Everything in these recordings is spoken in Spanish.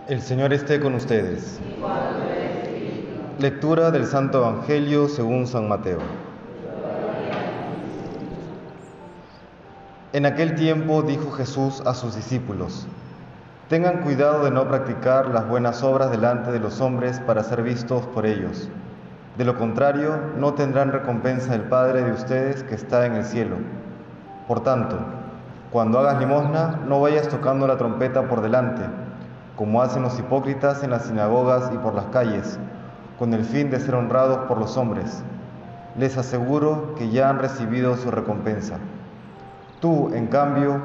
El Señor esté con ustedes. Lectura del Santo Evangelio según San Mateo. En aquel tiempo dijo Jesús a sus discípulos: tengan cuidado de no practicar las buenas obras delante de los hombres para ser vistos por ellos. De lo contrario, no tendrán recompensa del Padre de ustedes que está en el cielo. Por tanto, cuando hagas limosna, no vayas tocando la trompeta por delante, como hacen los hipócritas en las sinagogas y por las calles, con el fin de ser honrados por los hombres. Les aseguro que ya han recibido su recompensa. Tú, en cambio,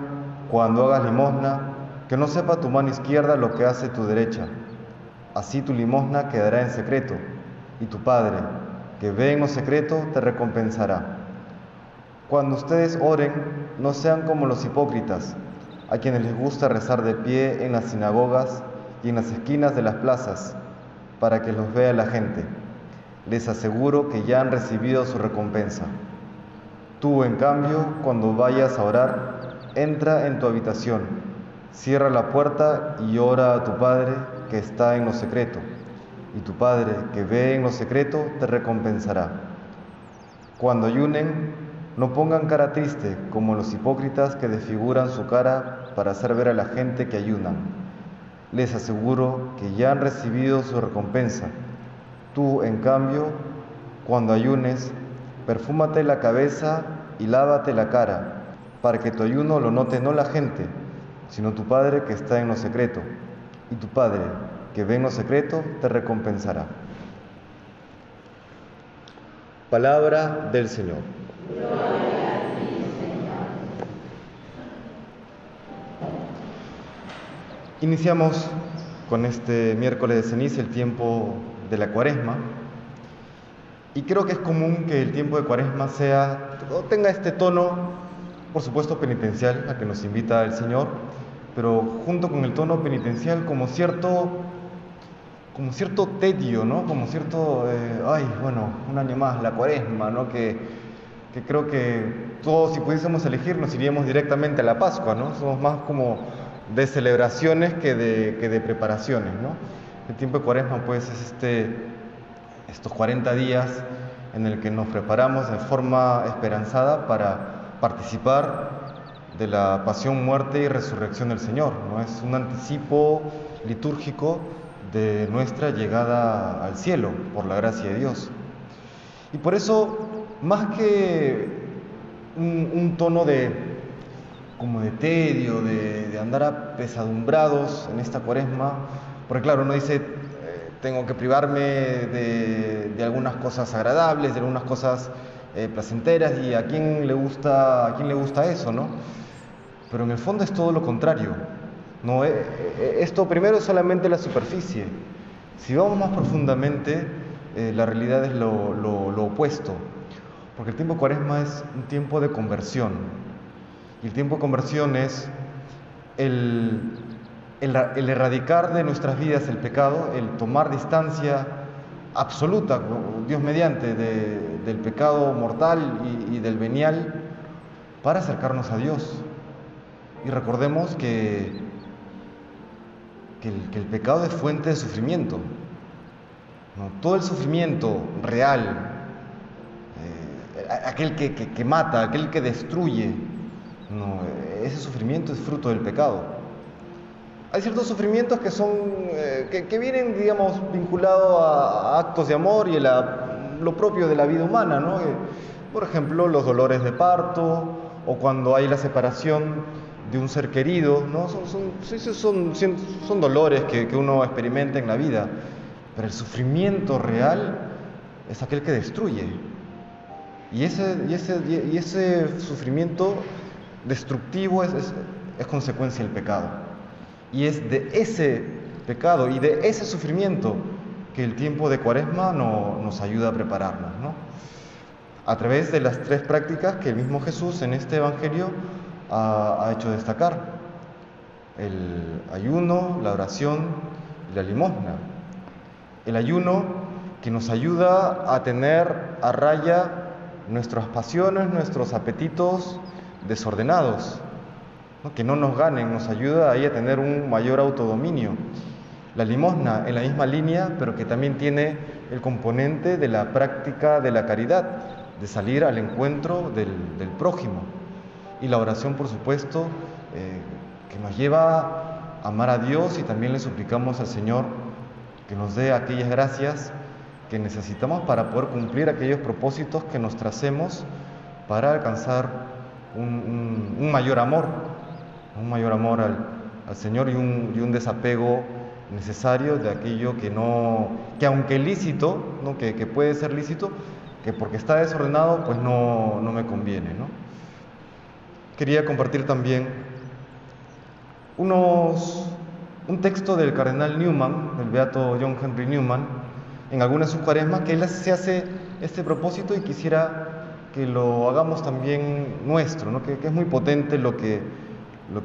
cuando hagas limosna, que no sepa tu mano izquierda lo que hace tu derecha. Así tu limosna quedará en secreto, y tu Padre, que ve en lo secreto, te recompensará. Cuando ustedes oren, no sean como los hipócritas, a quienes les gusta rezar de pie en las sinagogas y en las esquinas de las plazas, para que los vea la gente. Les aseguro que ya han recibido su recompensa. Tú, en cambio, cuando vayas a orar, entra en tu habitación, cierra la puerta y ora a tu Padre que está en lo secreto, y tu Padre que ve en lo secreto te recompensará. Cuando ayunen, no pongan cara triste como los hipócritas que desfiguran su cara para hacer ver a la gente que ayunan. Les aseguro que ya han recibido su recompensa. Tú, en cambio, cuando ayunes, perfúmate la cabeza y lávate la cara, para que tu ayuno lo note no la gente, sino tu Padre que está en lo secreto, y tu Padre que ve en lo secreto te recompensará. Palabra del Señor. Gloria a ti, Señor. Iniciamos con este miércoles de ceniza el tiempo de la Cuaresma, y creo que es común que el tiempo de Cuaresma tenga este tono, por supuesto penitencial, a que nos invita el Señor, pero junto con el tono penitencial como cierto tedio, ¿no? Como cierto, un año más, la Cuaresma, ¿no? Que creo que todos, si pudiésemos elegir, nos iríamos directamente a la Pascua, ¿no? Somos más como de celebraciones que de preparaciones, ¿no? El tiempo de Cuaresma, pues, es estos 40 días en el que nos preparamos de forma esperanzada para participar de la pasión, muerte y resurrección del Señor, ¿no? Es un anticipo litúrgico de nuestra llegada al cielo, por la gracia de Dios. Y por eso, más que un tono como de tedio, de andar apesadumbrados en esta Cuaresma, porque claro, uno dice, tengo que privarme de algunas cosas agradables, de algunas cosas placenteras, y ¿a quién le gusta eso, no? Pero en el fondo es todo lo contrario. No, esto primero es solamente la superficie. Si vamos más profundamente, la realidad es lo opuesto, porque el tiempo de Cuaresma es un tiempo de conversión, y el tiempo de conversión es el erradicar de nuestras vidas el pecado, el tomar distancia absoluta, Dios mediante, del pecado mortal y del venial, para acercarnos a Dios. Y recordemos que el pecado es fuente de sufrimiento, ¿no? Todo el sufrimiento real, aquel que mata, aquel que destruye, ¿no? Ese sufrimiento es fruto del pecado. Hay ciertos sufrimientos que son que vienen, digamos, vinculados a actos de amor y lo propio de la vida humana, ¿no? Por ejemplo, los dolores de parto, o cuando hay la separación de un ser querido, ¿no? Son dolores que uno experimenta en la vida, pero el sufrimiento real es aquel que destruye. Y ese sufrimiento destructivo es consecuencia del pecado. Y es de ese pecado y de ese sufrimiento que el tiempo de Cuaresma nos ayuda a prepararnos, ¿no? A través de las tres prácticas que el mismo Jesús en este Evangelio ha hecho destacar: el ayuno, la oración y la limosna. El ayuno, que nos ayuda a tener a raya nuestras pasiones, nuestros apetitos desordenados, ¿no? Que no nos ganen, nos ayuda ahí a tener un mayor autodominio. La limosna en la misma línea, pero que también tiene el componente de la práctica de la caridad, de salir al encuentro del prójimo. Y la oración, por supuesto, que nos lleva a amar a Dios, y también le suplicamos al Señor que nos dé aquellas gracias que necesitamos para poder cumplir aquellos propósitos que nos tracemos para alcanzar un mayor amor al Señor y un desapego necesario de aquello que aunque lícito, ¿no? que puede ser lícito, que porque está desordenado, pues no me conviene, ¿no? Quería compartir también un texto del cardenal Newman, del beato John Henry Newman, en algunas de sus cuaresmas, que él se hace este propósito y quisiera que lo hagamos también nuestro, ¿no? que es muy potente lo que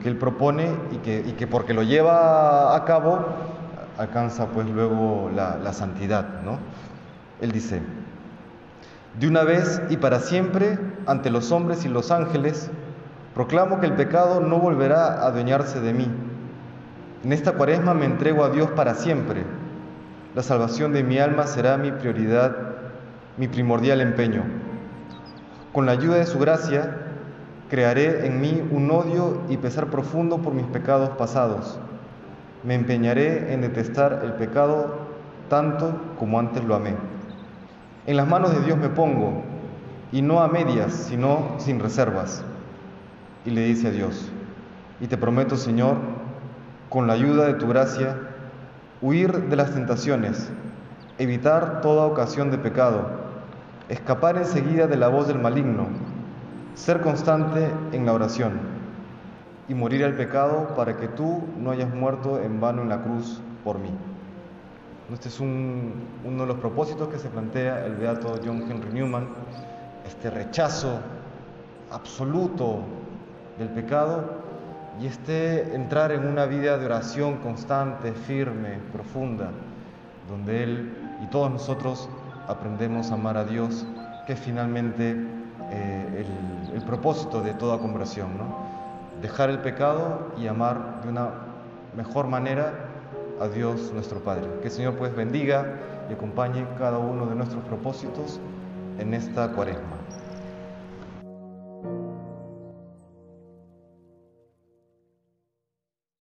él propone y que porque lo lleva a cabo alcanza pues luego la santidad, ¿no? Él dice: de una vez y para siempre, ante los hombres y los ángeles, proclamo que el pecado no volverá a adueñarse de mí. En esta cuaresma me entrego a Dios para siempre. La salvación de mi alma será mi prioridad, mi primordial empeño. Con la ayuda de su gracia, crearé en mí un odio y pesar profundo por mis pecados pasados. Me empeñaré en detestar el pecado tanto como antes lo amé. En las manos de Dios me pongo, y no a medias, sino sin reservas. Y le dice a Dios: y te prometo, Señor, con la ayuda de tu gracia, huir de las tentaciones, evitar toda ocasión de pecado, escapar enseguida de la voz del maligno, ser constante en la oración y morir al pecado para que tú no hayas muerto en vano en la cruz por mí. Este es uno de los propósitos que se plantea el beato John Henry Newman, este rechazo absoluto del pecado y entrar en una vida de oración constante, firme, profunda, donde él y todos nosotros aprendemos a amar a Dios, que es finalmente el propósito de toda conversión, ¿no? Dejar el pecado y amar de una mejor manera a Dios nuestro Padre. Que el Señor pues bendiga y acompañe cada uno de nuestros propósitos en esta cuaresma.